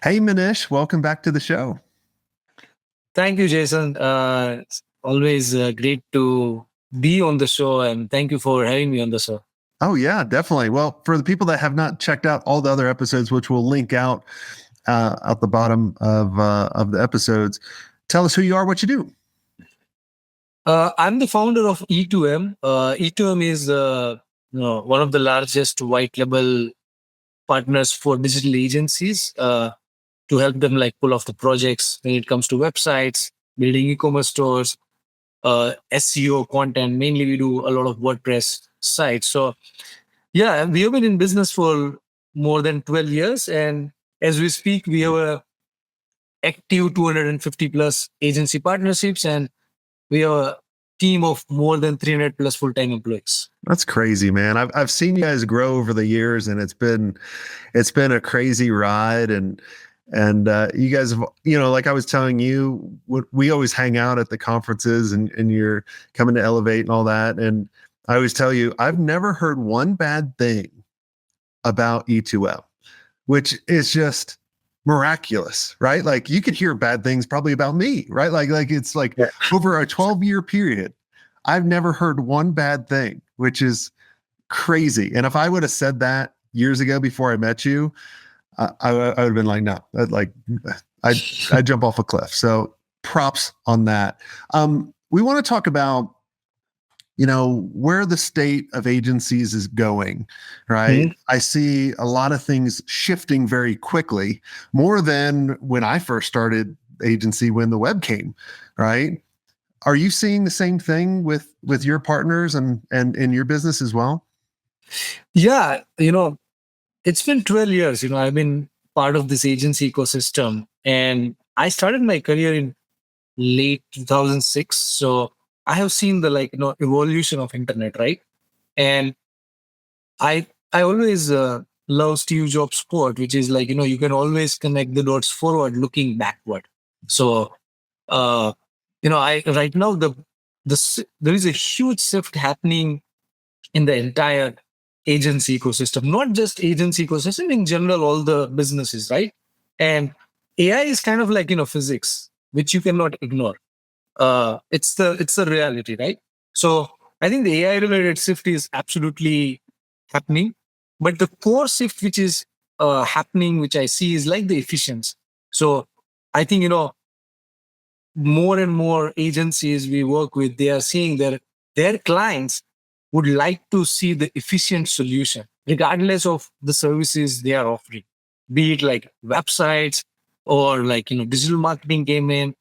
Hey, Manish, welcome back to the show. Thank you, Jason. It's always great to be on the show, and thank you for having me on the show. Oh, yeah, definitely. Well, for the people that have not checked out all the other episodes, which we'll link out at the bottom of the episodes, tell us who you are, what you do. I'm the founder of E2M. E2M is one of the largest white label partners for digital agencies to help them like pull off the projects when it comes to websites, building e-commerce stores, SEO content. Mainly, we do a lot of WordPress sites. So yeah, we have been in business for more than 12 years. And as we speak, we have a active 250 plus agency partnerships, and we have a team of more than 300 plus full-time employees. That's crazy, man. I've seen you guys grow over the years, and it's been a crazy ride. And you guys have, like I was telling you, we always hang out at the conferences, and you're coming to Elevate and all that. And I always tell you, I've never heard one bad thing about E2L, which is just miraculous, right? Like you could hear bad things probably about me, right? Like it's like Yeah. over a 12-year period, I've never heard one bad thing, which is crazy. And if I would have said that years ago before I met you, I would have been like, no, like I'd jump off a cliff. So props on that. We want to talk about where the state of agencies is going, right? Mhm. I see a lot of things shifting very quickly, more than when I first started agency when the web came, right? Are you seeing the same thing with your partners and in your business as well? Yeah, it's been 12 years. I've been part of this agency ecosystem, and I started my career in late 2006. So I have seen the evolution of internet, right? And I always love Steve Jobs' quote, which is like, you can always connect the dots forward looking backward. So uh, I right now there is a huge shift happening in the entire agency ecosystem, not just agency ecosystem in general, all the businesses, right? And AI is kind of like physics, which you cannot ignore. It's the reality, right? So I think the AI related shift is absolutely happening, but the core shift which is happening, which I see, is like the efficiency. So I think more and more agencies we work with, they are seeing their clients would like to see the efficient solution regardless of the services they are offering, be it like websites or like digital marketing came in.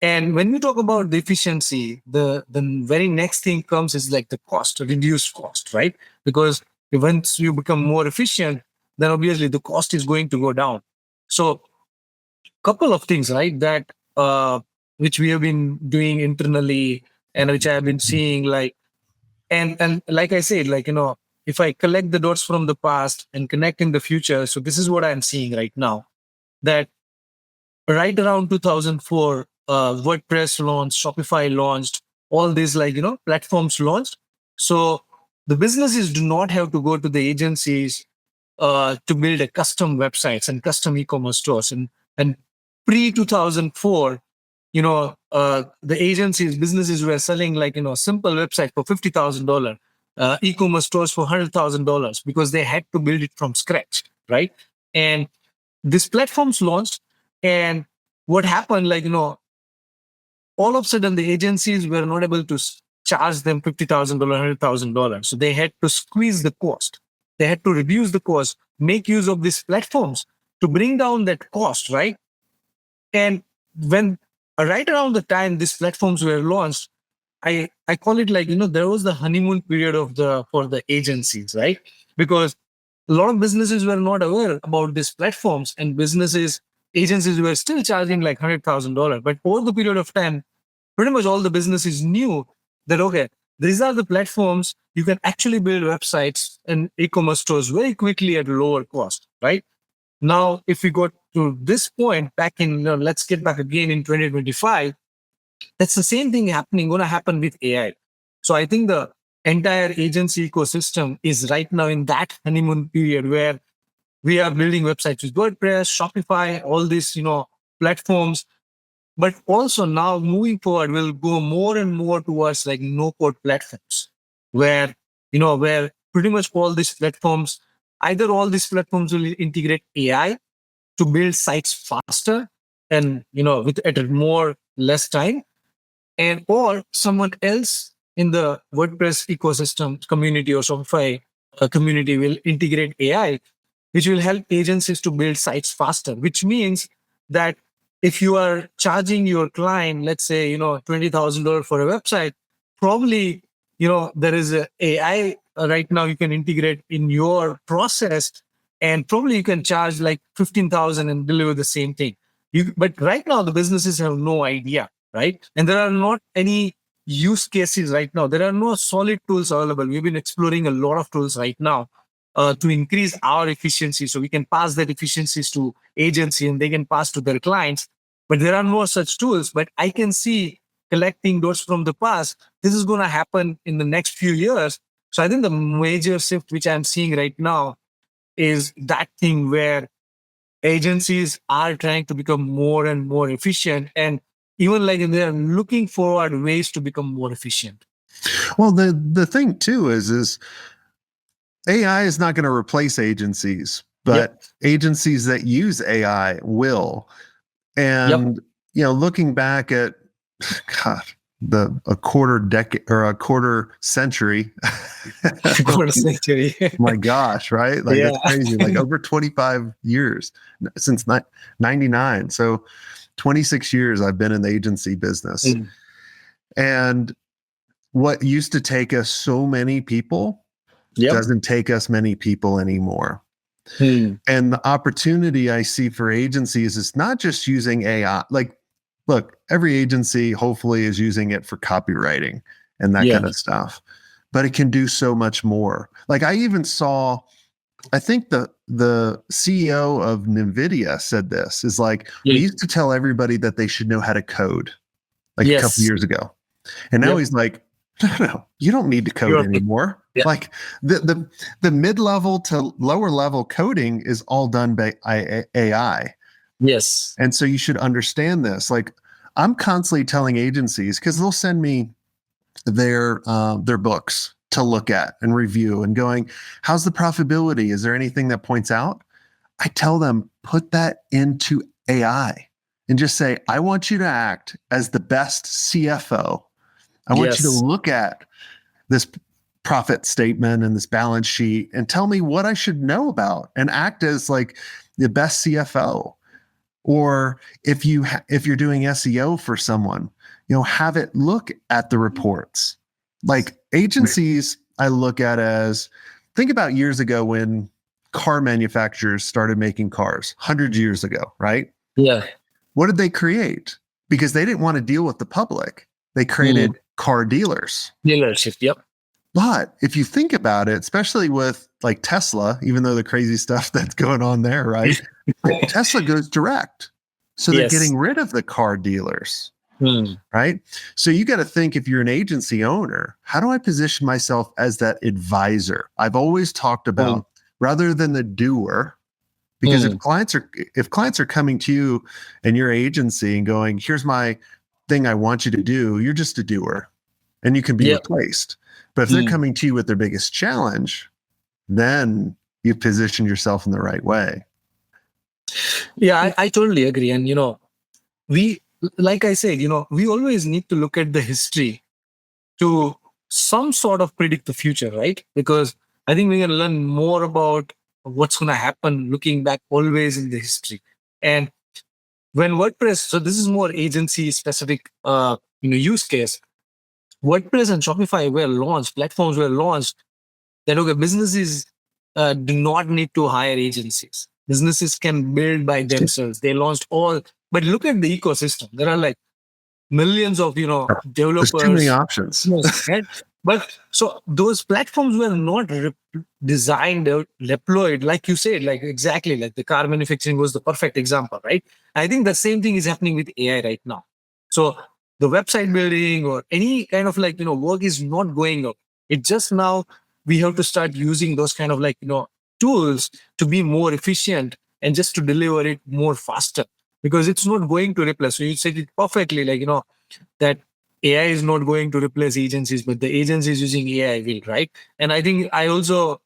And when we talk about the efficiency, the very next thing comes is like the cost, reduced cost, right? Because once you become more efficient, then obviously the cost is going to go down. So couple of things, right? That which we have been doing internally, and which I have been seeing, like, and like I said, like if I collect the dots from the past and connect in the future, so this is what I'm seeing right now. That right around 2004, WordPress launched, Shopify launched, all these platforms launched. So the businesses do not have to go to the agencies to build a custom websites and custom e-commerce stores. And pre 2004, the agencies, businesses were selling like simple website for $50,000, e-commerce stores for $100,000 because they had to build it from scratch, right? And these platforms launched, and what happened, like all of a sudden the agencies were not able to charge them $50,000, $100,000. So they had to squeeze the cost. They had to reduce the cost, make use of these platforms to bring down that cost, right? And when right around the time these platforms were launched, I call it like there was the honeymoon period of the for the agencies, right? Because a lot of businesses were not aware about these platforms, and businesses agencies were still charging like $100,000. But over the period of time, pretty much all the businesses knew that okay, these are the platforms you can actually build websites and e-commerce stores very quickly at lower cost, right? Now, if we go to this point back in, let's get back again in 2025, that's the same thing happening, going to happen with AI. So I think the entire agency ecosystem is right now in that honeymoon period where we are building websites with WordPress, Shopify, all these, platforms. But also now moving forward, we'll go more and more towards like no code platforms where, where pretty much all these platforms, either all these platforms will integrate AI to build sites faster and, with at a more less time, and or someone else in the WordPress ecosystem community or Shopify community will integrate AI, which will help agencies to build sites faster. Which means that if you are charging your client, let's say $20,000 for a website, probably there is a AI right now you can integrate in your process, and probably you can charge like 15,000 and deliver the same thing. But right now the businesses have no idea, right? And there are not any use cases right now. There are no solid tools available. We've been exploring a lot of tools right now to increase our efficiency, so we can pass that efficiencies to agency and they can pass to their clients. But there are no such tools. But I can see, collecting those from the past, this is going to happen in the next few years. So I think the major shift which I'm seeing right now is that thing where agencies are trying to become more and more efficient, and even like they're looking forward ways to become more efficient. Well, the thing too is AI is not going to replace agencies, but Yep. agencies that use AI will. Yep. And looking back at God, a quarter decade or a quarter century. Quarter century. My gosh, right? Like Yeah. that's crazy. Like over 25 years since 99. So 26 years I've been in the agency business. Mm. And what used to take us so many people Yep. doesn't take us many people anymore. Mm. And the opportunity I see for agencies is not just using AI. Like, look, every agency hopefully is using it for copywriting and that Yeah. kind of stuff, but it can do so much more. Like I even saw, I think the CEO of NVIDIA said this is like, we Yeah. used to tell everybody that they should know how to code like a couple Yes. years ago. And now Yep. he's like, no, you don't need to code anymore. Yeah. Like the mid-level to lower level coding is all done by AI. Yes. And so you should understand this. Like I'm constantly telling agencies, because they'll send me their books to look at and review and going, how's the profitability? Is there anything that points out? I tell them, put that into AI and just say, I want you to act as the best CFO. I want you to Yes. look at this profit statement and this balance sheet and tell me what I should know about and act as like the best CFO. Or if you're doing SEO for someone, have it look at the reports. Like agencies, I look at as, think about years ago when car manufacturers started making cars, hundreds of years ago, right? Yeah. What did they create? Because they didn't want to deal with the public. They created car dealers. Dealership. Yep. But if you think about it, especially with like Tesla, even though the crazy stuff that's going on there, right? Tesla goes direct. So they're Yes. getting rid of the car dealers, Mm. right? So you got to think, if you're an agency owner, how do I position myself as that advisor? I've always talked about rather than the doer, because if clients are coming to you and your agency and going, here's my thing I want you to do, you're just a doer and you can be replaced. But if they're coming to you with their biggest challenge, then you position yourself in the right way. Yeah, I totally agree. And, we, like I said, we always need to look at the history to some sort of predict the future, right? Because I think we can learn more about what's going to happen looking back always in the history. And when WordPress, so this is more agency specific, use case. WordPress and Shopify were launched, platforms were launched, that okay, businesses do not need to hire agencies. Businesses can build by themselves. They launched all, but look at the ecosystem. There are like millions of There's too many developers. options. Yes, right? But so those platforms were not designed or deployed, like you said, like exactly like the car manufacturing was the perfect example, right? I think the same thing is happening with AI right now. So the website building or any kind of like work is not going up. It just now we have to start using those kind of like tools to be more efficient and just to deliver it more faster, because it's not going to replace. So you said it perfectly, like, that AI is not going to replace agencies, but the agencies using AI will, right? And I think I also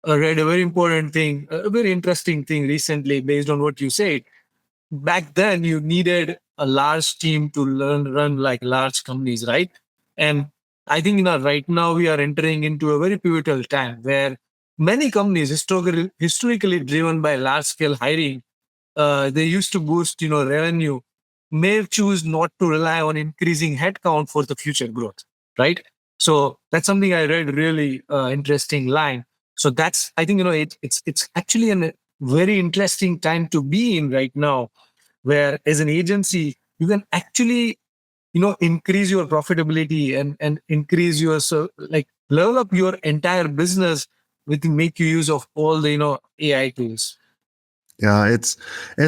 read a very important thing, a very interesting thing recently based on what you said. Back then you needed a large team to run like large companies, right? And I think right now we are entering into a very pivotal time where many companies historically driven by large scale hiring, they used to boost revenue, may choose not to rely on increasing headcount for the future growth, right? So that's something I read, really interesting line. So that's, I think, it's actually a very interesting time to be in right now, where as an agency you can actually increase your profitability and increase your, so like, level up your entire business with make you use of all the AI tools. Yeah, it's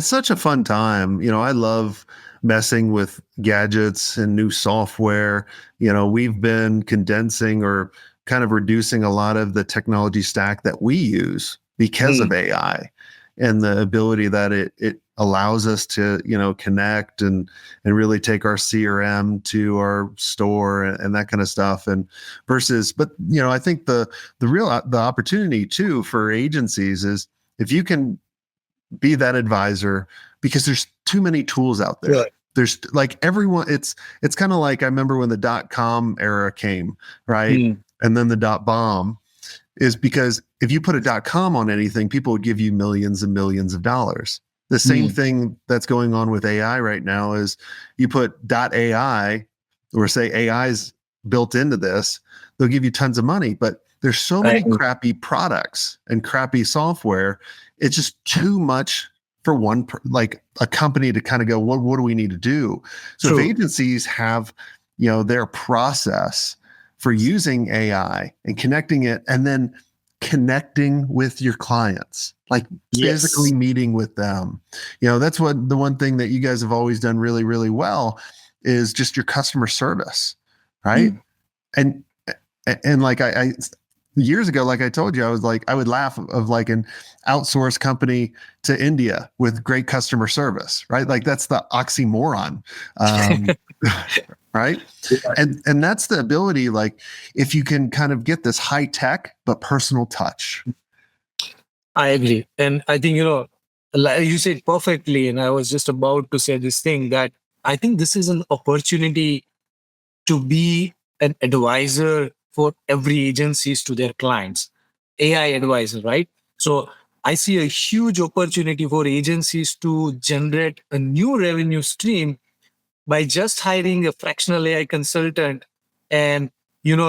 such a fun time. I love messing with gadgets and new software. We've been condensing or kind of reducing a lot of the technology stack that we use because of Mm, AI and the ability that it allows us to, connect and really take our CRM to our store and that kind of stuff. And versus, but I think the opportunity too for agencies is if you can be that advisor, because there's too many tools out there. right. There's like everyone, it's kind of like I remember when the .com era came, right? Mm, And then the .bomb is because if you put a .com on anything, people would give you millions and millions of dollars. The same mm, thing that's going on with AI right now is you put .ai or say AI's built into this, they'll give you tons of money, but there's so I many agree. crappy products and crappy software. It's just too much for like a company to kind of go, what do we need to do? So if True. agencies have, their process for using AI and connecting it and then connecting with your clients, like physically Yes. meeting with them. That's what the one thing that you guys have always done really, really well is just your customer service, right? Mm. And and like I years ago, like I told you, I was like, I would laugh of like an outsourced company to India with great customer service, right? Like that's the oxymoron. Um, right. And that's the ability, like if you can kind of get this high tech but personal touch. I agree. And I think, like you said perfectly, and I was just about to say this thing, that I think this is an opportunity to be an advisor for every agencies to their clients, AI advisor, right? So I see a huge opportunity for agencies to generate a new revenue stream by just hiring a fractional AI consultant and,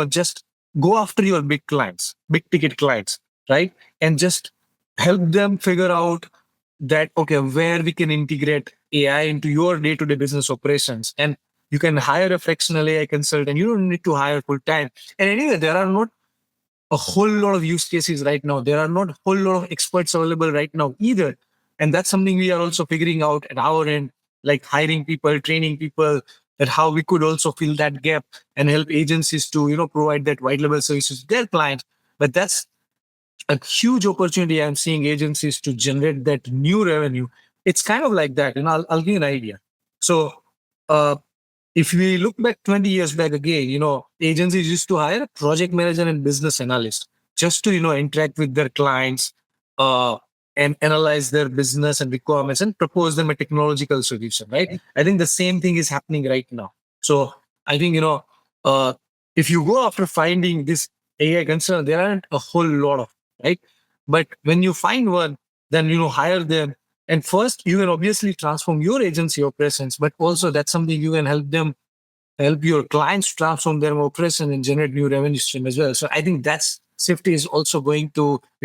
just go after your big clients, big ticket clients, right? And just help them figure out that, okay, where we can integrate AI into your day-to-day business operations. And you can hire a fractional AI consultant. You don't need to hire full time. And anyway, there are not a whole lot of use cases right now. There are not a whole lot of experts available right now either. And that's something we are also figuring out at our end, like hiring people, training people, that how we could also fill that gap and help agencies to, provide that white level services to their clients. But that's a huge opportunity I'm seeing agencies to generate that new revenue. It's kind of like that. And I'll give you an idea. So, uh, if we look back 20 years back again, agencies used to hire a project manager and business analyst just to, interact with their clients, uh, and analyze their business and requirements and propose them a technological solution, right? I think the same thing is happening right now. So I think, uh, if you go after finding this AI concern, there aren't a whole lot of, right? But when you find one, then, hire them. And first, you can obviously transform your agency operations, but also that's something you can help your clients transform their operation and generate new revenue stream as well. So I think that's shift is also we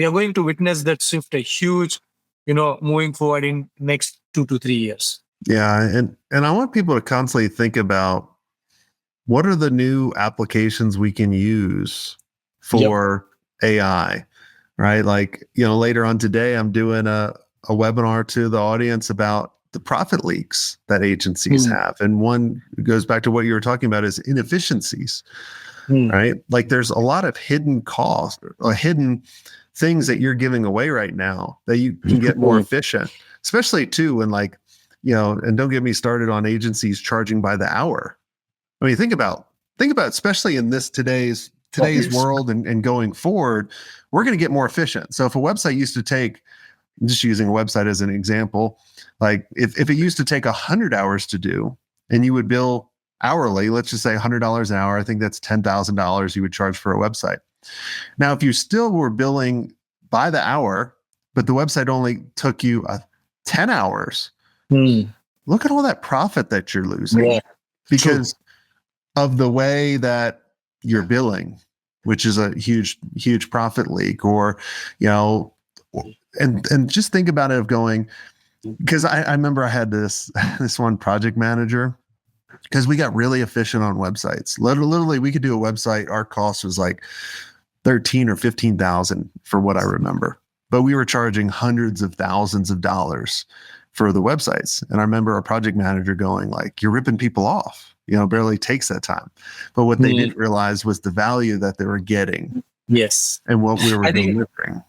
are going to witness that shift a huge, moving forward in next 2 to 3 years. Yeah. And I want people to constantly think about what are the new applications we can use Yep. for AI, right? Like, later on today, I'm doing a webinar to the audience about the profit leaks that agencies Mm, have. And one goes back to what you were talking about is inefficiencies, mm, right? Like there's a lot of hidden costs or hidden things that you're giving away right now that you can get more efficient, especially too when like, and don't get me started on agencies charging by the hour. I mean, think about especially in this today's world and going forward, we're going to get more efficient. So if a website used to take, just using a website as an example, like if it used to take 100 hours to do and you would bill hourly, let's just say $100 an hour, I think that's $10,000 you would charge for a website. Now, if you still were billing by the hour, but the website only took you 10 hours, look at all that profit that you're losing because of the way that you're billing, which is a huge, huge profit leak. Or, and just think about it of going, because I remember I had this one project manager, because we got really efficient on websites. Literally, we could do a website. Our cost was like 13 or 15,000 for what I remember, but we were charging hundreds of thousands of dollars for the websites. And I remember our project manager going like, "You're ripping people off. Barely takes that time." But what they didn't realize was the value that they were getting. Yes. And what we were delivering.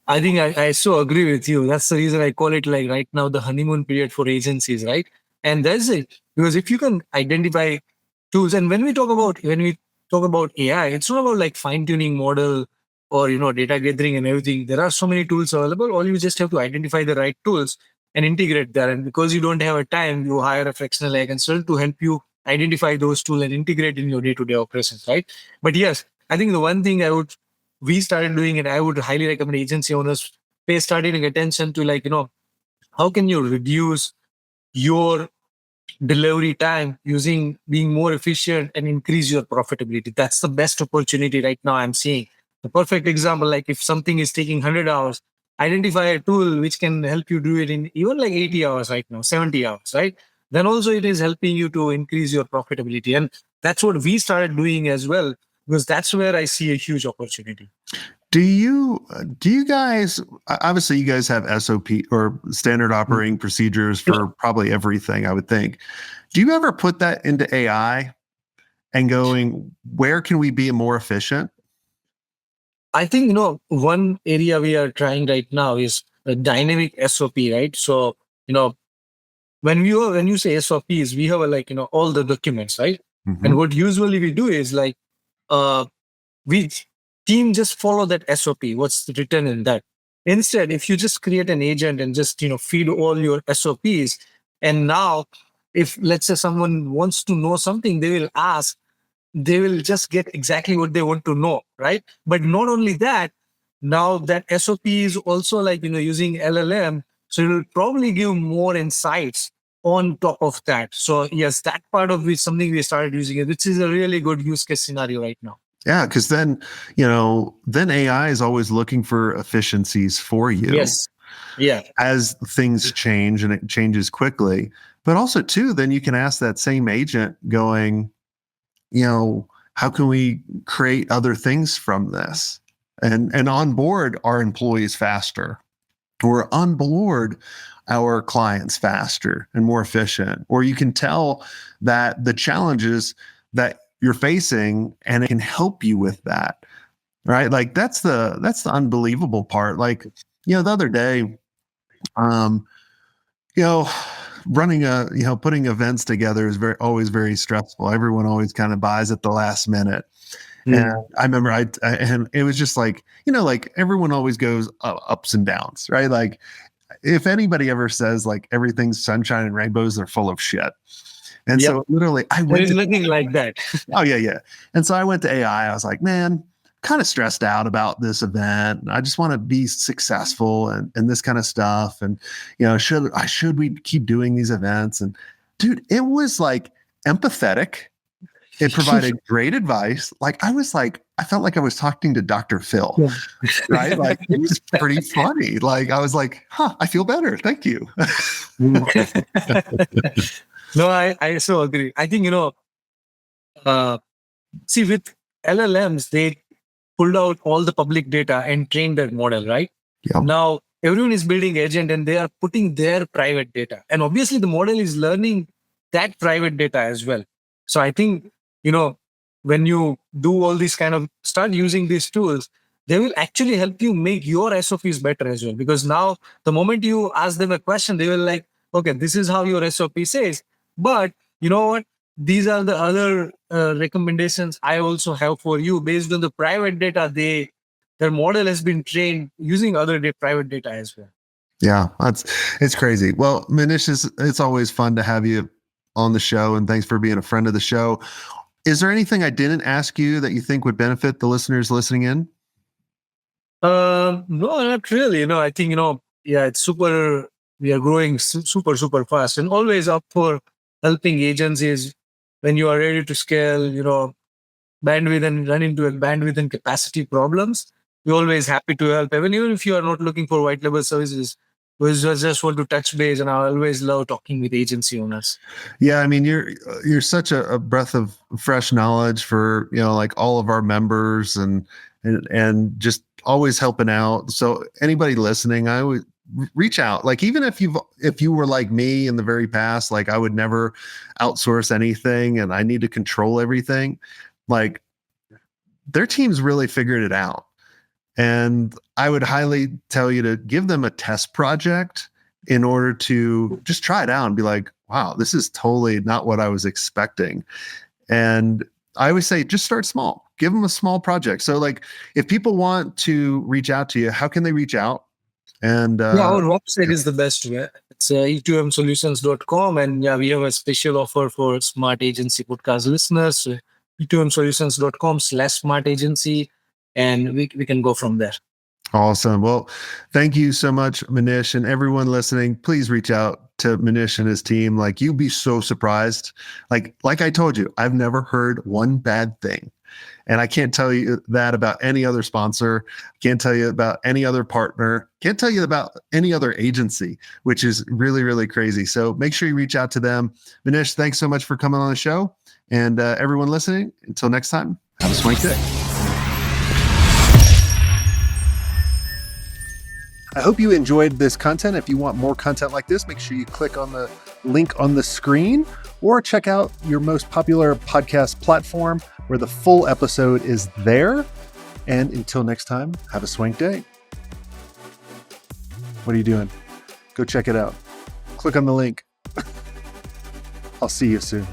I think I so agree with you. That's the reason I call it like right now the honeymoon period for agencies, right? And that's it. Because if you can identify tools, and when we talk about AI, it's not about like fine-tuning model or data gathering and everything. There are so many tools available. All you just have to identify the right tools and integrate that. And because you don't have a time, you hire a fractional AI consultant to help you identify those tools and integrate in your day-to-day operations, right? But yes, I think the one thing we started doing, and I would highly recommend agency owners pay starting attention to, like, how can you reduce your delivery time using being more efficient and increase your profitability. That's the best opportunity right now I'm seeing. The perfect example, like if something is taking 100 hours, identify a tool which can help you do it in even like 80 hours right now, 70 hours, right? Then also it is helping you to increase your profitability. And that's what we started doing as well, because that's where I see a huge opportunity. Do you guys, obviously you guys have SOP or standard operating procedures for probably everything, I would think. Do you ever put that into AI and going, where can we be more efficient? I think, one area we are trying right now is a dynamic SOP, right? So, when you say SOPs, we have all the documents, right? Mm-hmm. And what usually we do is like, we team just follow that SOP, what's written in that. Instead, if you just create an agent and just, feed all your SOPs, and now if let's say someone wants to know something, they will ask, they will just get exactly what they want to know, right? But not only that, now that SOP is also like, using LLM, so it will probably give more insights on top of that. So yes, that part of it, something we started using it, which is a really good use case scenario right now. Yeah, because then, then AI is always looking for efficiencies for you. Yes. Yeah. As things change, and it changes quickly. But also too, then you can ask that same agent going, how can we create other things from this and onboard our employees faster, or onboard our clients faster and more efficient? Or you can tell that the challenges that you're facing, and it can help you with that, right? Like that's the unbelievable part. Like, the other day, running putting events together is always very stressful. Everyone always kind of buys at the last minute. And I remember and it was just like, like everyone always goes ups and downs, right? Like if anybody ever says like everything's sunshine and rainbows, they're full of shit. And so literally I went looking like that. Oh yeah. And so I went to AI. I was like, man, kind of stressed out about this event. I just want to be successful and this kind of stuff. And, should we keep doing these events? And dude, it was like empathetic. It provided great advice. Like I felt like I was talking to Dr. Phil, right? Like it was pretty funny. Like I was like, I feel better. Thank you. No, I so agree. I think, see, with LLMs, they pulled out all the public data and trained that model, right? Yep. Now, everyone is building agent and they are putting their private data. And obviously, the model is learning that private data as well. So I think, when you do all these kind of start using these tools, they will actually help you make your SOPs better as well. Because now the moment you ask them a question, they will like, okay, this is how your SOP says. But you know what? These are the other recommendations I also have for you based on the private data. Their model has been trained using other private data as well. Yeah, it's crazy. Well, Manish, it's always fun to have you on the show, and thanks for being a friend of the show. Is there anything I didn't ask you that you think would benefit the listeners listening in? No, not really. I think, yeah, it's super, we are growing super, super fast and always up for helping agencies when you are ready to scale, bandwidth and run into a bandwidth and capacity problems. We're always happy to help, even if you are not looking for white label services. We just want to touch base, and I always love talking with agency owners. Yeah, I mean, you're such a breath of fresh knowledge for like all of our members, and just always helping out. So anybody listening, I would reach out. Like, even if you were like me in the very past, like I would never outsource anything and I need to control everything. Like, their teams really figured it out. And I would highly tell you to give them a test project in order to just try it out and be like, wow, this is totally not what I was expecting. And I always say, just start small, give them a small project. So, like, if people want to reach out to you, how can they reach out? And Yeah, our website is the best way. It's e2msolutions.com. And yeah, we have a special offer for Smart Agency podcast listeners. e2msolutions.com/smart agency. And we can go from there. Awesome. Well, thank you so much, Manish, and everyone listening. Please reach out to Manish and his team. Like, you'd be so surprised. Like I told you, I've never heard one bad thing. And I can't tell you that about any other sponsor. Can't tell you about any other partner. Can't tell you about any other agency, which is really, really crazy. So make sure you reach out to them. Manish, thanks so much for coming on the show. And everyone listening, until next time, have a swank day. I hope you enjoyed this content. If you want more content like this, make sure you click on the link on the screen or check out your most popular podcast platform where the full episode is there. And until next time, have a swank day. What are you doing? Go check it out. Click on the link. I'll see you soon.